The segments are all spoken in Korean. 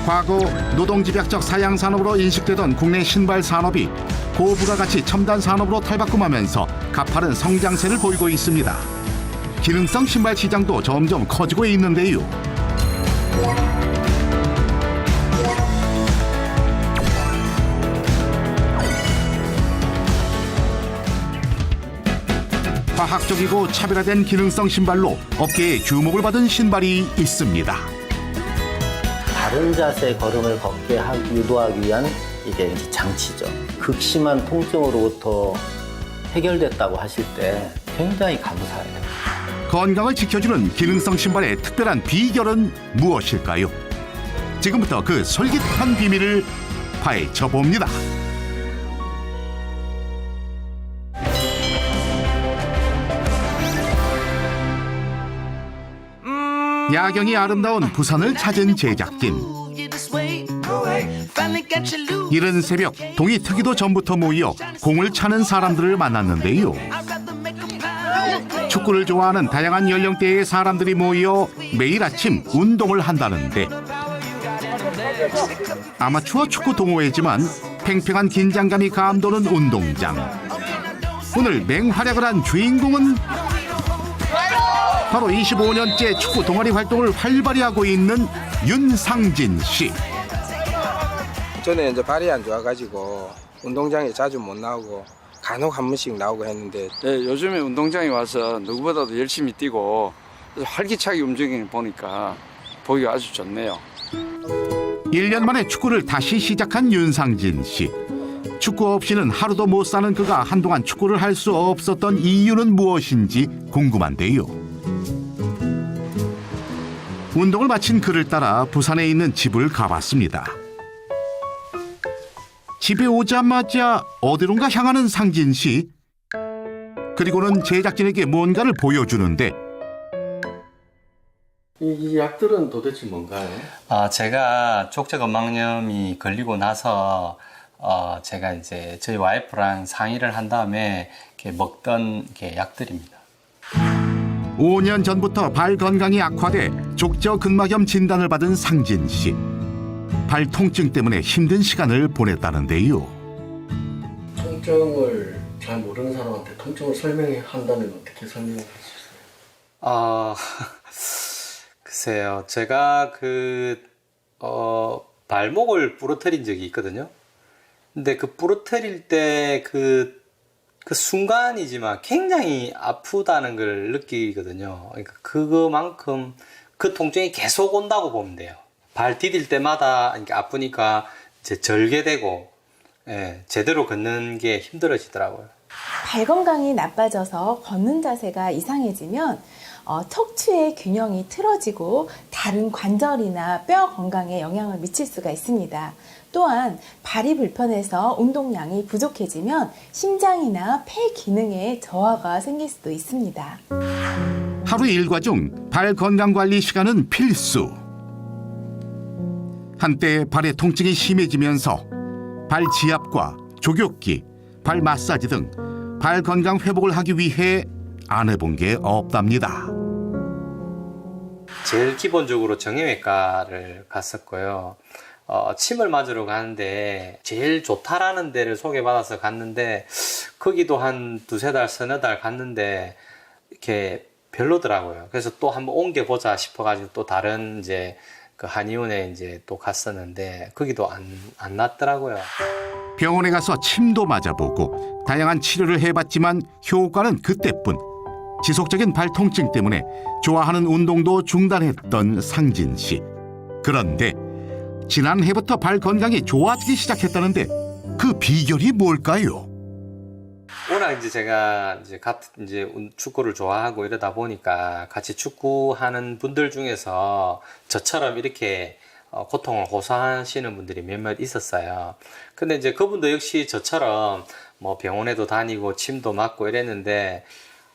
과거 노동집약적 사양산업으로 인식되던 국내 신발 산업이 고부가가치 첨단 산업으로 탈바꿈하면서 가파른 성장세를 보이고 있습니다. 기능성 신발 시장도 점점 커지고 있는데요. 과학적이고 차별화된 기능성 신발로 업계의 주목을 받은 신발이 있습니다. 바른 자세 걸음을 걷게 유도하기 위한 이게 이제 장치죠. 극심한 통증으로부터 해결됐다고 하실 때 굉장히 감사해요. 건강을 지켜주는 기능성 신발의 특별한 비결은 무엇일까요? 지금부터 그 솔깃한 비밀을 파헤쳐 봅니다. 야경이 아름다운 부산을 찾은 제작진. 이른 새벽 동이 트기도 전부터 모여 공을 차는 사람들을 만났는데요. 축구를 좋아하는 다양한 연령대의 사람들이 모여 매일 아침 운동을 한다는데, 아마추어 축구 동호회지만 팽팽한 긴장감이 감도는 운동장. 오늘 맹활약을 한 주인공은 바로 25년째 축구 동아리 활동을 활발히 하고 있는 윤상진 씨. 전에 이제 발이 안 좋아가지고 운동장에 자주 못 나오고 간혹 한 번씩 나오고 했는데, 네, 요즘에 운동장에 와서 누구보다도 열심히 뛰고 활기차게 움직이는 보니까 보기가 아주 좋네요. 1년 만에 축구를 다시 시작한 윤상진 씨. 축구 없이는 하루도 못 사는 그가 한동안 축구를 할 수 없었던 이유는 무엇인지 궁금한데요. 운동을 마친 그를 따라 부산에 있는 집을 가봤습니다. 집에 오자마자 어디론가 향하는 상진 씨. 그리고는 제작진에게 뭔가를 보여주는데, 이 약들은 도대체 뭔가요? 제가 족저근막염이 걸리고 나서 제가 이제 저희 와이프랑 상의를 한 다음에 이렇게 먹던 게 약들입니다. 5년 전부터 발 건강이 악화돼 족저근막염 진단을 받은 상진 씨. 발 통증 때문에 힘든 시간을 보냈다는데요. 통증을 잘 모르는 사람한테 통증을 설명한다면 어떻게 설명할 수 있어요? 글쎄요. 제가 발목을 부러뜨린 적이 있거든요. 근데 그 부러뜨릴 때 그 순간이지만 굉장히 아프다는 걸 느끼거든요. 그러니까 그거만큼 그 통증이 계속 온다고 보면 돼요. 발 디딜 때마다 아프니까 이제 절개되고, 제대로 걷는 게 힘들어지더라고요. 발 건강이 나빠져서 걷는 자세가 이상해지면 척추의 균형이 틀어지고 다른 관절이나 뼈 건강에 영향을 미칠 수가 있습니다. 또한 발이 불편해서 운동량이 부족해지면 심장이나 폐 기능에 저하가 생길 수도 있습니다. 하루 일과 중 발 건강 관리 시간은 필수. 한때 발의 통증이 심해지면서 발 지압과 족욕기, 발 마사지 등 발 건강 회복을 하기 위해 안 해본 게 없답니다. 제일 기본적으로 정형외과를 갔었고요. 침을 맞으러 가는데 제일 좋다라는 데를 소개받아서 갔는데, 거기도 한 두세 달, 서너 달 갔는데 이렇게 별로더라고요. 그래서 또 한번 옮겨보자 싶어가지고 또 다른 이제 그 한의원에 이제 또 갔었는데 거기도 안 낫더라고요. 병원에 가서 침도 맞아보고 다양한 치료를 해봤지만 효과는 그때뿐. 지속적인 발 통증 때문에 좋아하는 운동도 중단했던 상진 씨. 그런데 지난해부터 발 건강이 좋아지기 시작했다는데 그 비결이 뭘까요? 워낙 이제 제가 이제 축구를 좋아하고 이러다 보니까 같이 축구하는 분들 중에서 저처럼 이렇게 고통을 호소하시는 분들이 몇몇 있었어요. 근데 이제 그분도 역시 저처럼 뭐 병원에도 다니고 침도 맞고 이랬는데,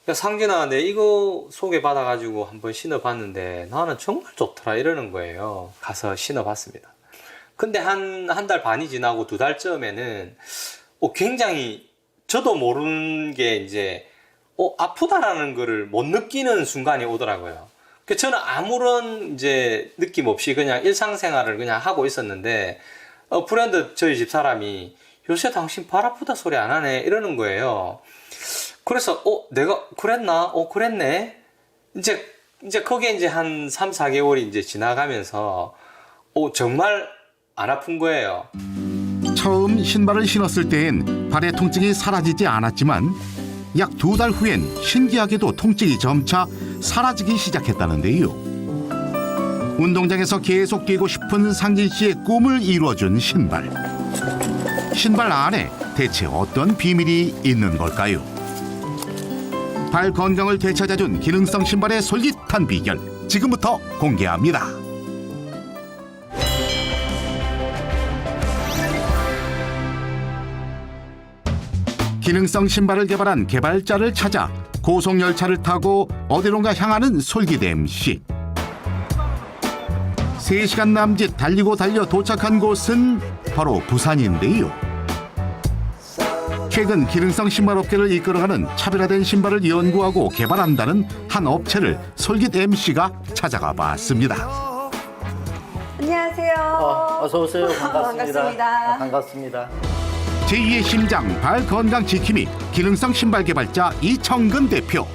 야, 상진아, 내 이거 소개받아가지고 한번 신어봤는데 나는 정말 좋더라 이러는 거예요. 가서 신어봤습니다. 근데 한 달 반이 지나고 두 달쯤에는 굉장히 저도 모르는 게 이제 아프다라는 거를 못 느끼는 순간이 오더라고요. 그 저는 아무런 이제 느낌 없이 그냥 일상생활을 그냥 하고 있었는데 브랜드 저희 집 사람이 요새 당신 발 아프다 소리 안 하네 이러는 거예요. 그래서 내가 그랬나? 그랬네. 이제 거기에 이제 한 3, 4개월이 이제 지나가면서 정말 안 아픈 거예요. 처음 신발을 신었을 때엔 발의 통증이 사라지지 않았지만 약 2달 후엔 신기하게도 통증이 점차 사라지기 시작했다는데요. 운동장에서 계속 뛰고 싶은 상진 씨의 꿈을 이루어준 신발. 신발 안에 대체 어떤 비밀이 있는 걸까요? 발 건강을 되찾아준 기능성 신발의 솔깃한 비결 지금부터 공개합니다. 기능성 신발을 개발한 개발자를 찾아 고속열차를 타고 어디론가 향하는 솔깃 MC. 3시간 남짓 달리고 달려 도착한 곳은 바로 부산인데요. 최근 기능성 신발 업계를 이끌어가는 차별화된 신발을 연구하고 개발한다는 한 업체를 솔깃 MC가 찾아가 봤습니다. 안녕하세요. 어서 오세요. 반갑습니다. 반갑습니다. 반갑습니다. 제2의 심장 발 건강 지킴이 기능성 신발 개발자 이청근 대표.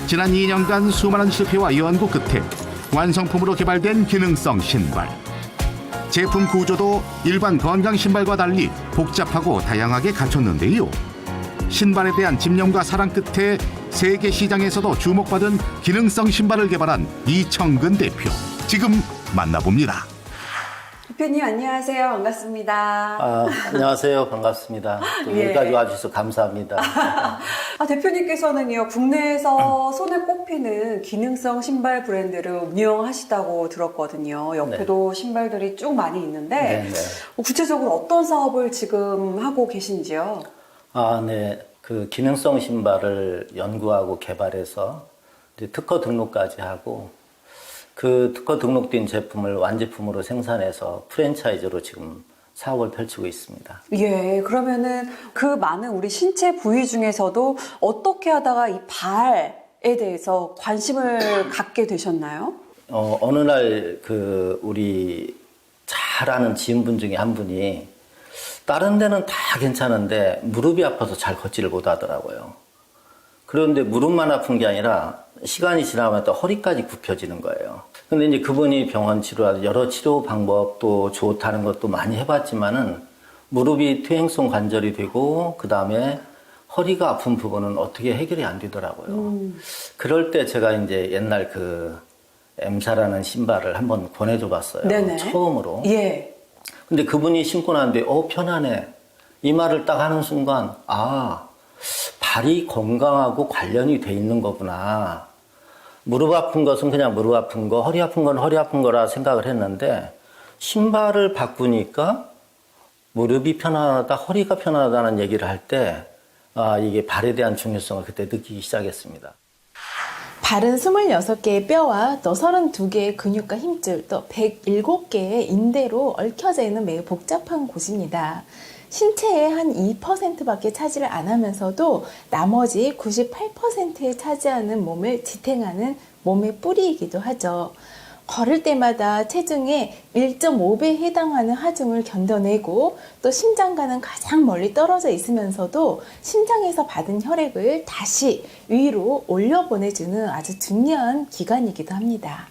지난 2년간 수많은 실패와 연구 끝에 완성품으로 개발된 기능성 신발. 제품 구조도 일반 건강 신발과 달리 복잡하고 다양하게 갖췄는데요. 신발에 대한 집념과 사랑 끝에 세계 시장에서도 주목받은 기능성 신발을 개발한 이청근 대표. 지금 만나봅니다. 대표님 안녕하세요. 반갑습니다. 안녕하세요. 반갑습니다. 또 예. 여기까지 와주셔서 감사합니다. 대표님께서는요, 국내에서 손에 꼽히는 기능성 신발 브랜드를 운영하시다고 들었거든요. 옆에도 신발들이 쭉 많이 있는데, 네네. 구체적으로 어떤 사업을 지금 하고 계신지요? 네. 그 기능성 신발을 연구하고 개발해서 이제 특허 등록까지 하고 그 특허 등록된 제품을 완제품으로 생산해서 프랜차이즈로 지금 사업을 펼치고 있습니다. 예, 그러면은 그 많은 우리 신체 부위 중에서도 어떻게 하다가 이 발에 대해서 관심을 갖게 되셨나요? 어느 날 그 우리 잘 아는 지인분 중에 한 분이 다른 데는 다 괜찮은데 무릎이 아파서 잘 걷지를 못하더라고요. 그런데 무릎만 아픈 게 아니라 시간이 지나면 또 허리까지 굽혀지는 거예요. 근데 이제 그분이 병원 치료하고 여러 치료 방법도 좋다는 것도 많이 해봤지만은 무릎이 퇴행성 관절이 되고 그 다음에 허리가 아픈 부분은 어떻게 해결이 안 되더라고요. 그럴 때 제가 이제 옛날 그 M사라는 신발을 한번 권해줘 봤어요. 네네. 처음으로. 예. 근데 그분이 신고 나는데 편하네. 이 말을 딱 하는 순간 발이 건강하고 관련이 돼 있는 거구나. 무릎 아픈 것은 그냥 무릎 아픈 거, 허리 아픈 건 허리 아픈 거라 생각을 했는데 신발을 바꾸니까 무릎이 편안하다, 허리가 편안하다는 얘기를 할 때 이게 발에 대한 중요성을 그때 느끼기 시작했습니다. 발은 26개의 뼈와 또 32개의 근육과 힘줄, 또 107개의 인대로 얽혀져 있는 매우 복잡한 곳입니다. 신체의 한 2%밖에 차지를 안 하면서도 나머지 98%에 차지하는 몸을 지탱하는 몸의 뿌리이기도 하죠. 걸을 때마다 체중의 1.5배에 해당하는 하중을 견뎌내고 또 심장과는 가장 멀리 떨어져 있으면서도 심장에서 받은 혈액을 다시 위로 올려보내주는 아주 중요한 기관이기도 합니다.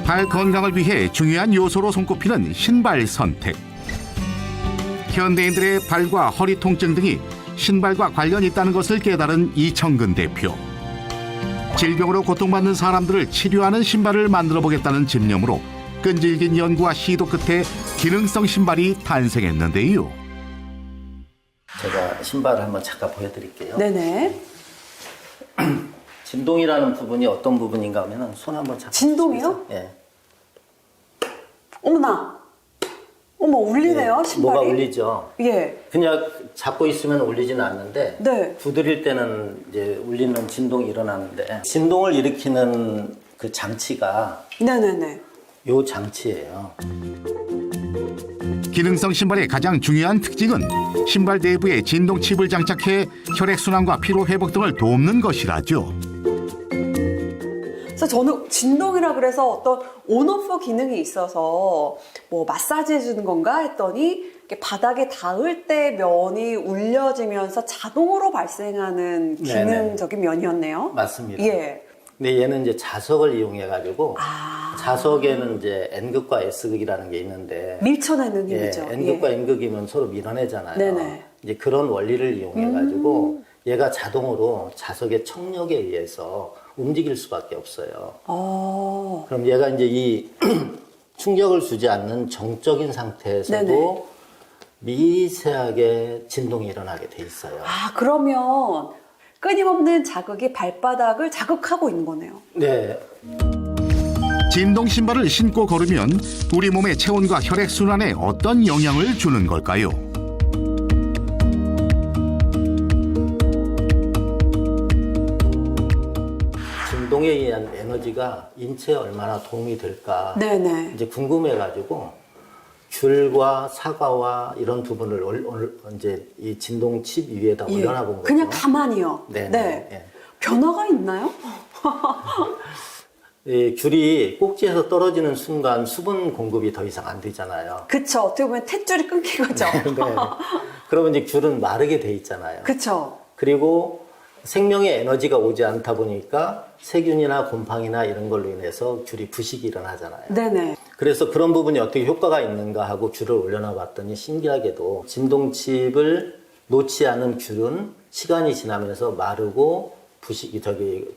발 건강을 위해 중요한 요소로 손꼽히는 신발 선택. 현대인들의 발과 허리 통증 등이 신발과 관련이 있다는 것을 깨달은 이청근 대표. 질병으로 고통받는 사람들을 치료하는 신발을 만들어 보겠다는 집념으로 끈질긴 연구와 시도 끝에 기능성 신발이 탄생했는데요. 제가 신발을 한번 잠깐 보여드릴게요. 네네. 진동이라는 부분이 어떤 부분인가 하면은 손 한번 잡고. 진동이요? 예. 어머나. 어머, 울리네요, 예, 신발이. 뭐가 울리죠? 예. 그냥 잡고 있으면 울리지는 않는데 네. 두드릴 때는 이제 울리는 진동이 일어나는데 진동을 일으키는 그 장치가 네네네. 요 장치예요. 기능성 신발의 가장 중요한 특징은 신발 내부에 진동 칩을 장착해 혈액순환과 피로 회복 등을 돕는 것이라죠. 그래서 그래서 저는 진동이라 그래서 어떤 온오프 기능이 있어서 뭐 마사지 해주는 건가 했더니 이렇게 바닥에 닿을 때 면이 울려지면서 자동으로 발생하는 기능적인 면이었네요. 맞습니다. 예. 근데 얘는 이제 자석을 이용해가지고 아. 자석에는 이제 N극과 S극이라는 게 있는데 밀쳐내는 힘이죠. N극과 N극이면 서로 밀어내잖아요. 네네. 이제 그런 원리를 이용해가지고 얘가 자동으로 자석의 청력에 의해서 움직일 수밖에 없어요. 그럼 얘가 이제 이 충격을 주지 않는 정적인 상태에서도 네네. 미세하게 진동이 일어나게 돼 있어요. 아, 그러면 끊임없는 자극이 발바닥을 자극하고 있는 거네요. 네. 진동 신발을 신고 걸으면 우리 몸의 체온과 혈액 순환에 어떤 영향을 주는 걸까요? 진동에 의한 에너지가 인체에 얼마나 도움이 될까 네네. 이제 궁금해가지고 귤과 사과와 이런 부분을 이제 이 진동 칩 위에다 올려놔 본 거죠. 그냥 가만히요. 네네. 네. 예. 변화가 있나요? 이 귤이 꼭지에서 떨어지는 순간 수분 공급이 더 이상 안 되잖아요. 그쵸. 어떻게 보면 탯줄이 끊긴 거죠. 네. 그러면 이제 귤은 마르게 돼 있잖아요. 그쵸. 그리고 생명의 에너지가 오지 않다 보니까 세균이나 곰팡이나 이런 걸로 인해서 귤이 부식이 일어나잖아요. 네네. 그래서 그런 부분이 어떻게 효과가 있는가 하고 귤을 올려놔 봤더니 신기하게도 진동칩을 놓지 않은 귤은 시간이 지나면서 마르고 부식이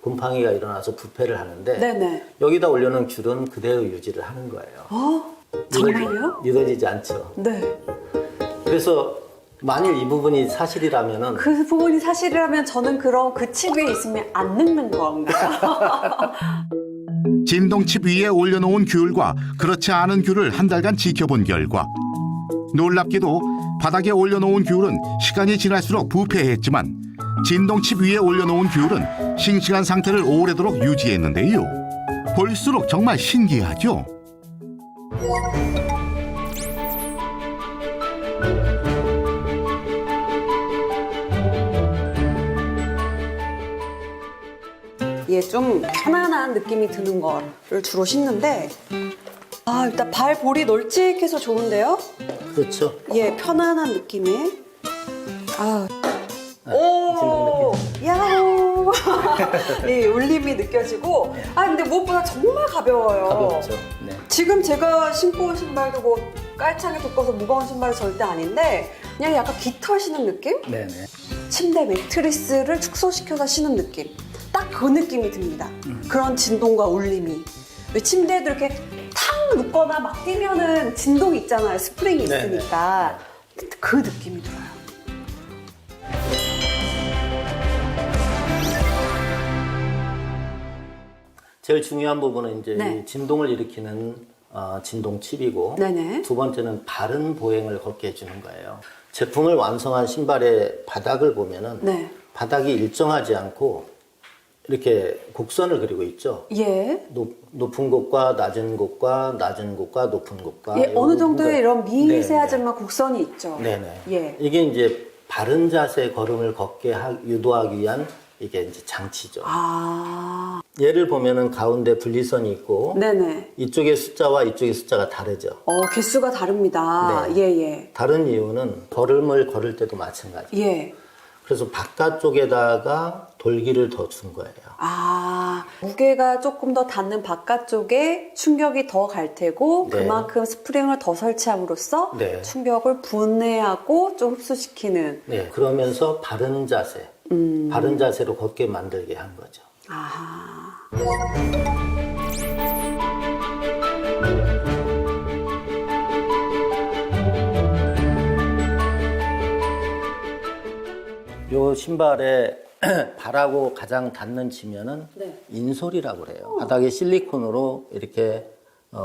곰팡이가 일어나서 부패를 하는데 네네. 여기다 올려놓은 귤은 그대로 유지를 하는 거예요. 정말요? 믿어지지 않죠. 네. 그래서 만일 이 부분이 사실이라면은 그 부분이 사실이라면 저는 그럼 그 칩 위에 있으면 안 늙는 건가요? 진동칩 위에 올려놓은 귤과 그렇지 않은 귤을 한 달간 지켜본 결과 놀랍게도 바닥에 올려놓은 귤은 시간이 지날수록 부패했지만 진동칩 위에 올려놓은 귤은 싱싱한 상태를 오래도록 유지했는데요. 볼수록 정말 신기하죠? 예, 좀 편안한 느낌이 드는 거를 주로 신는데 일단 발볼이 널찍해서 좋은데요? 그렇죠. 예, 편안한 느낌의 진동 느낌. 야호! 예, 울림이 느껴지고 근데 무엇보다 정말 가벼워요. 가볍죠. 네. 지금 제가 신고 온 신발도 뭐 깔창에 두꺼워서 무거운 신발이 절대 아닌데 그냥 약간 깃털 신는 느낌? 네네. 침대 매트리스를 축소시켜서 신는 느낌. 딱 그 느낌이 듭니다. 그런 진동과 울림이. 왜 침대에도 이렇게 탕 눕거나 막 뛰면은 진동이 있잖아요. 스프링이 있으니까. 그 느낌이 들어요. 제일 중요한 부분은 이제 네. 이 진동을 일으키는 진동 칩이고 네네. 두 번째는 바른 보행을 걷게 해주는 거예요. 제품을 완성한 신발의 바닥을 보면은 네. 바닥이 일정하지 않고 이렇게 곡선을 그리고 있죠. 예. 높은 곳과 낮은 곳과 낮은 곳과 높은 곳과 예, 어느 정도의 이런 미세하지만 네. 곡선이 있죠. 네네. 예. 이게 이제 바른 자세 걸음을 걷게 유도하기 위한 이게 이제 장치죠. 얘를 보면은 가운데 분리선이 있고 네네. 이쪽의 숫자와 이쪽의 숫자가 다르죠. 개수가 다릅니다. 네. 예. 다른 이유는 걸음을 걸을 때도 마찬가지예요. 예. 그래서 바깥쪽에다가 돌기를 더 준 거예요. 무게가 조금 더 닿는 바깥쪽에 충격이 더 갈 테고 네. 그만큼 스프링을 더 설치함으로써 네. 충격을 분해하고 좀 흡수시키는. 네, 그러면서 바른 자세, 바른 자세로 걷게 만들게 한 거죠. 요 신발에 발하고 가장 닿는 지면은 네. 인솔이라고 그래요. 바닥에 실리콘으로 이렇게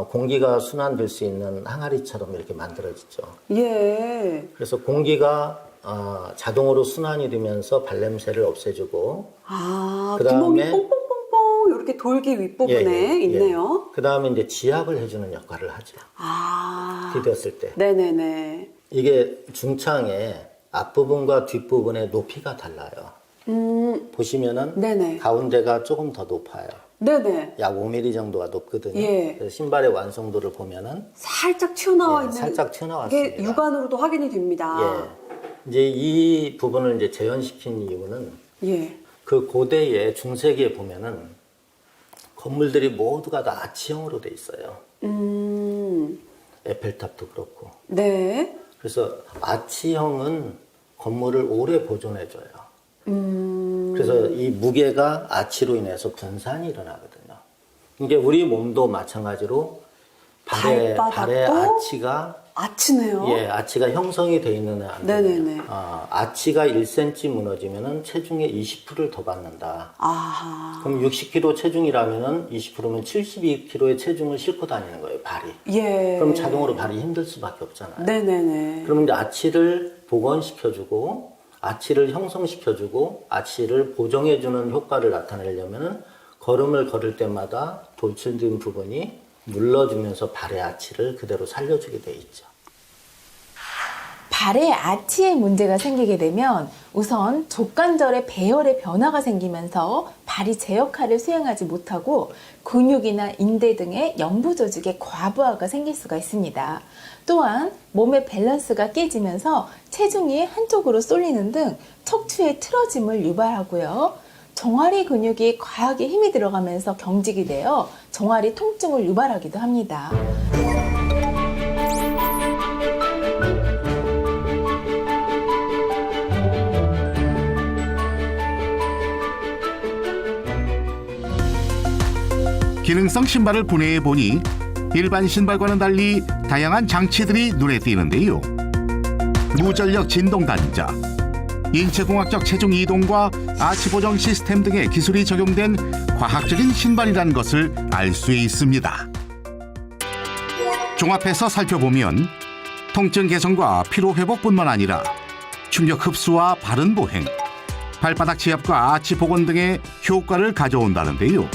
공기가 순환될 수 있는 항아리처럼 이렇게 만들어지죠. 예. 그래서 공기가 자동으로 순환이 되면서 발냄새를 없애주고 구멍이 뽕뽕뽕뽕 이렇게 돌기 윗부분에 있네요. 그 다음에 이제 지압을 해주는 역할을 하죠. 디뎠을 때. 네네네. 이게 중창의 앞부분과 뒷부분의 높이가 달라요. 보시면은 네네. 가운데가 조금 더 높아요. 네네. 약 5mm 정도가 높거든요. 예. 그래서 신발의 완성도를 보면은 살짝 튀어나와 예, 있는 살짝 튀어나왔습니다. 게 육안으로도 확인이 됩니다. 예. 이제 이 부분을 이제 재현시킨 이유는 예. 그 고대의 중세기에 보면은 건물들이 모두가 다 아치형으로 돼 있어요. 에펠탑도 그렇고. 네. 그래서 아치형은 건물을 오래 보존해줘요. 그래서 이 무게가 아치로 인해서 분산이 일어나거든요. 이게 우리 몸도 마찬가지로 발의 발바닥도 아치가 아치네요. 예, 아치가 형성이 돼 있는 한 네네네. 아치가 1cm 무너지면은 체중의 20%를 더 받는다. 아하. 그럼 60kg 체중이라면은 20%면 72kg의 체중을 싣고 다니는 거예요, 발이. 예. 그럼 자동으로 발이 힘들 수밖에 없잖아요. 네네네. 그러면 이제 아치를 복원시켜주고, 아치를 형성시켜주고, 아치를 보정해주는 효과를 나타내려면은 걸음을 걸을 때마다 돌출된 부분이 눌러주면서 발의 아치를 그대로 살려주게 돼 있죠. 발에 아치에 문제가 생기게 되면 우선 족관절의 배열의 변화가 생기면서 발이 제 역할을 수행하지 못하고 근육이나 인대 등의 영부 조직의 과부하가 생길 수가 있습니다. 또한 몸의 밸런스가 깨지면서 체중이 한쪽으로 쏠리는 등 척추의 틀어짐을 유발하고요. 종아리 근육이 과하게 힘이 들어가면서 경직이 되어 종아리 통증을 유발하기도 합니다. 기능성 신발을 분해해 보니 일반 신발과는 달리 다양한 장치들이 눈에 띄는데요. 무전력 진동 단자, 인체공학적 체중 이동과 아치 보정 시스템 등의 기술이 적용된 과학적인 신발이라는 것을 알 수 있습니다. 종합해서 살펴보면 통증 개선과 피로 회복뿐만 아니라 충격 흡수와 바른 보행, 발바닥 지압과 아치 복원 등의 효과를 가져온다는데요.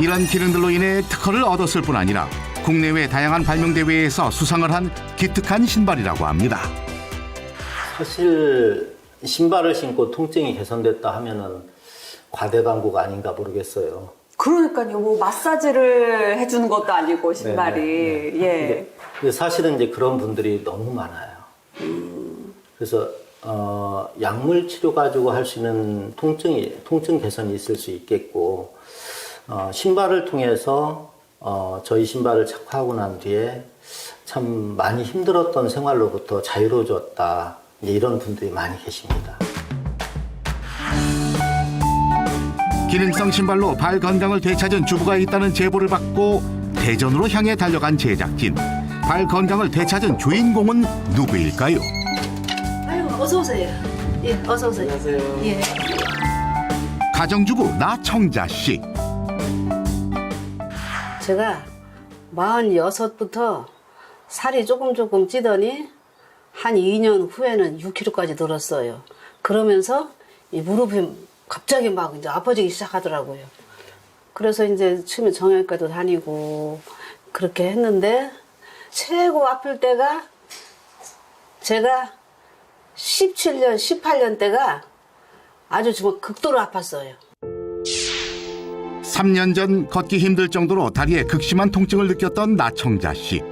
이런 기능들로 인해 특허를 얻었을 뿐 아니라 국내외 다양한 발명대회에서 수상을 한 기특한 신발이라고 합니다. 사실 신발을 신고 통증이 개선됐다 하면은 과대 광고가 아닌가 모르겠어요. 그러니까요. 뭐 마사지를 해주는 것도 아니고 신발이. 네네. 예. 근데 사실은 이제 그런 분들이 너무 많아요. 그래서 약물 치료 가지고 할 수 있는 통증 개선이 있을 수 있겠고, 신발을 통해서 저희 신발을 착화하고 난 뒤에 참 많이 힘들었던 생활로부터 자유로워졌다, 이런 분들이 많이 계십니다. 기능성 신발로 발 건강을 되찾은 주부가 있다는 제보를 받고 대전으로 향해 달려간 제작진. 발 건강을 되찾은 주인공은 누구일까요? 아유, 어서 오세요. 예, 어서 오세요. 안녕하세요. 예. 가정주부 나청자 씨. 제가 46부터 살이 조금 찌더니 한 2년 후에는 6kg까지 늘었어요. 그러면서 이 무릎이 갑자기 막 이제 아파지기 시작하더라고요. 그래서 이제 처음에 정형외과도 다니고 그렇게 했는데 최고 아플 때가 제가 17년, 18년 때가 아주 정말 극도로 아팠어요. 3년 전 걷기 힘들 정도로 다리에 극심한 통증을 느꼈던 나청자 씨.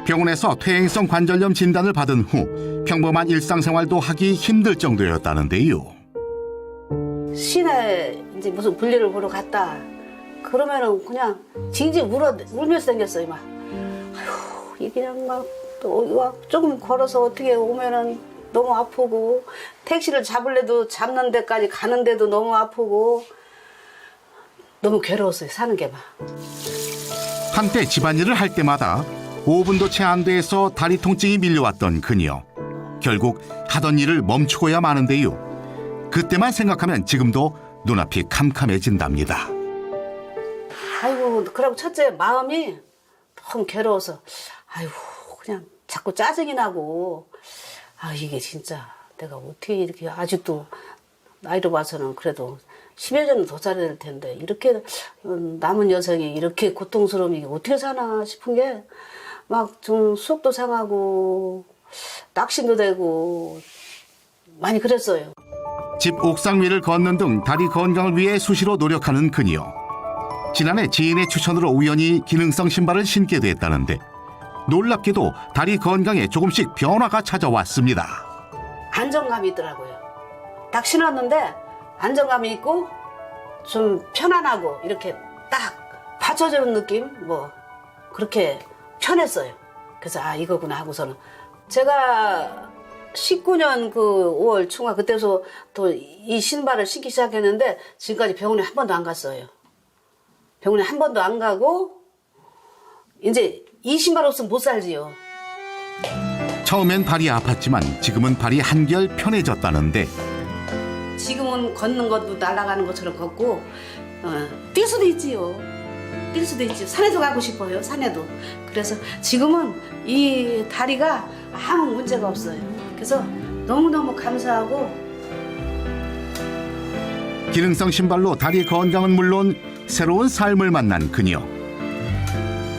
병원에서 퇴행성 관절염 진단을 받은 후 평범한 일상생활도 하기 힘들 정도였다는데요. 시내 이제 무슨 볼일을 보러 갔다. 그러면은 그냥 징징 울면서 생겼어요, 막. 아휴, 이 그냥 막 또 조금 걸어서 어떻게 오면은 너무 아프고, 택시를 잡을래도 잡는 데까지 가는데도 너무 아프고, 너무 괴로웠어요, 사는 게 막. 한때 집안일을 할 때마다 5분도 채 안 돼서 다리 통증이 밀려왔던 그녀. 결국 하던 일을 멈추고야 마는데요. 그때만 생각하면 지금도 눈앞이 캄캄해진답니다. 아이고, 그러고 첫째 마음이 너무 괴로워서, 아이고, 그냥 자꾸 짜증이 나고, 아, 이게 진짜 내가 어떻게 이렇게 아직도 나이로 봐서는 그래도 10여 년은 더 살아야 될 텐데, 이렇게 남은 여성이 이렇게 고통스러움이 어떻게 사나 싶은 게 막 좀 수업도 상하고, 낙심도 되고, 많이 그랬어요. 집 옥상 위를 걷는 등 다리 건강을 위해 수시로 노력하는 그녀. 지난해 지인의 추천으로 우연히 기능성 신발을 신게 됐다는데 놀랍게도 다리 건강에 조금씩 변화가 찾아왔습니다. 안정감이 있더라고요. 딱 신었는데 안정감이 있고 좀 편안하고 이렇게 딱 받쳐주는 느낌? 뭐 그렇게 편했어요. 그래서 아 이거구나 하고서는 제가 19년 그 5월 중하 그때서 또 이 신발을 신기 시작했는데 지금까지 병원에 한 번도 안 갔어요. 병원에 한 번도 안 가고 이제 이 신발 없으면 못 살지요. 처음엔 발이 아팠지만 지금은 발이 한결 편해졌다는데 지금은 걷는 것도 날아가는 것처럼 걷고 뛸 수도 있지요. 뛸 수도 있지요. 산에도 가고 싶어요. 산에도. 그래서 지금은 이 다리가 아무 문제가 없어요. 그래서 너무너무 감사하고 기능성 신발로 다리 건강은 물론 새로운 삶을 만난 그녀.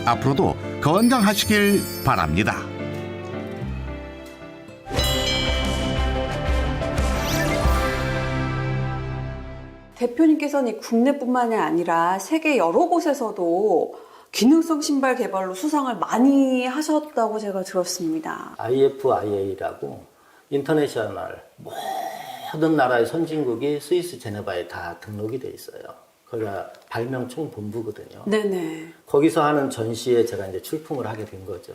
앞으로도 건강하시길 바랍니다. 대표님께서는 국내뿐만이 아니라 세계 여러 곳에서도 기능성 신발 개발로 수상을 많이 하셨다고 제가 들었습니다. IFIA라고 인터내셔널 모든 나라의 선진국이 스위스 제네바에 다 등록이 돼 있어요. 거기가 발명총 본부거든요. 네네. 거기서 하는 전시에 제가 이제 출품을 하게 된 거죠.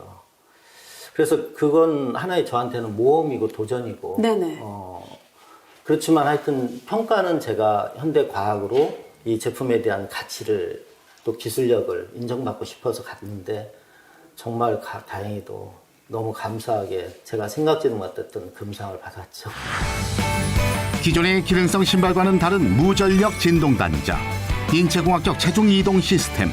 그래서 그건 하나의 저한테는 모험이고 도전이고. 네네. 그렇지만 하여튼 평가는 제가 현대 과학으로 이 제품에 대한 가치를 또 기술력을 인정받고 싶어서 갔는데 정말 다행히도 너무 감사하게 제가 생각지도 못했던 금상을 받았죠. 기존의 기능성 신발과는 다른 무전력 진동 단자, 인체공학적 체중 이동 시스템,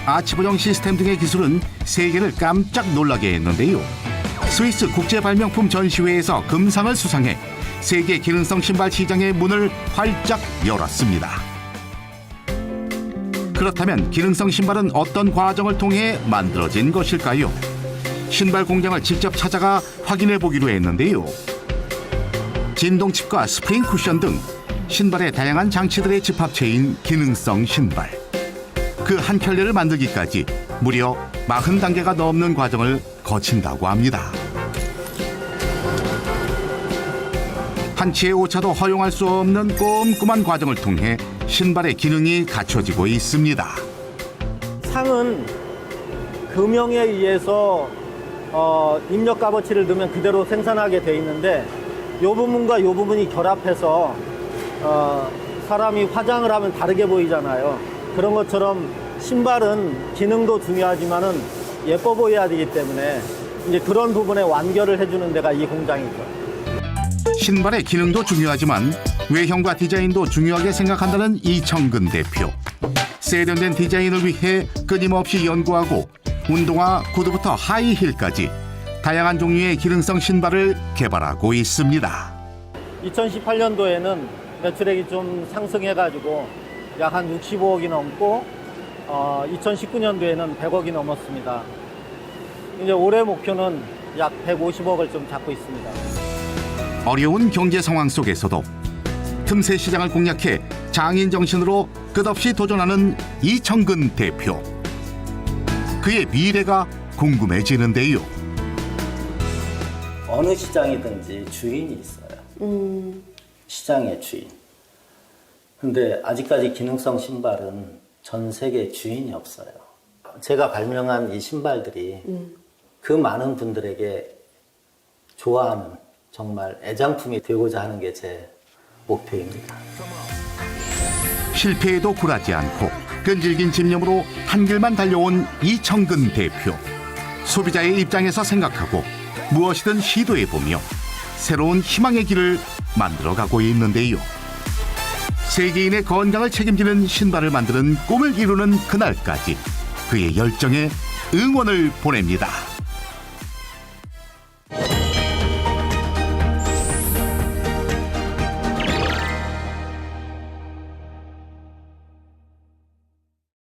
아치보정 시스템 등의 기술은 세계를 깜짝 놀라게 했는데요. 스위스 국제 발명품 전시회에서 금상을 수상해 세계 기능성 신발 시장의 문을 활짝 열었습니다. 그렇다면 기능성 신발은 어떤 과정을 통해 만들어진 것일까요? 신발 공장을 직접 찾아가 확인해 보기로 했는데요. 진동칩과 스프링 쿠션 등 신발의 다양한 장치들의 집합체인 기능성 신발. 그 한 켤레를 만들기까지 무려 40단계가 넘는 과정을 거친다고 합니다. 한치의 오차도 허용할 수 없는 꼼꼼한 과정을 통해 신발의 기능이 갖춰지고 있습니다. 상은 금형에 의해서 입력 값어치를 넣으면 그대로 생산하게 돼 있는데 이 부분과 이 부분이 결합해서 사람이 화장을 하면 다르게 보이잖아요. 그런 것처럼 신발은 기능도 중요하지만은 예뻐 보여야 되기 때문에 이제 그런 부분에 완결을 해주는 데가 이 공장이죠. 신발의 기능도 중요하지만 외형과 디자인도 중요하게 생각한다는 이청근 대표. 세련된 디자인을 위해 끊임없이 연구하고 운동화, 구두부터 하이힐까지 다양한 종류의 기능성 신발을 개발하고 있습니다. 2018년도에는 매출액이 좀 상승해가지고 약 한 65억이 넘고 2019년도에는 100억이 넘었습니다. 이제 올해 목표는 약 150억을 좀 잡고 있습니다. 어려운 경제 상황 속에서도 틈새 시장을 공략해 장인 정신으로 끝없이 도전하는 이청근 대표. 그의 미래가 궁금해지는데요. 어느 시장이든지 주인이 있어요. 시장의 주인. 근데 아직까지 기능성 신발은 전 세계에 주인이 없어요. 제가 발명한 이 신발들이 그 많은 분들에게 좋아하는 정말 애장품이 되고자 하는 게 제 목표입니다. 실패에도 굴하지 않고 끈질긴 집념으로 한 길만 달려온 이청근 대표. 소비자의 입장에서 생각하고 무엇이든 시도해보며 새로운 희망의 길을 만들어가고 있는데요. 세계인의 건강을 책임지는 신발을 만드는 꿈을 이루는 그날까지 그의 열정에 응원을 보냅니다.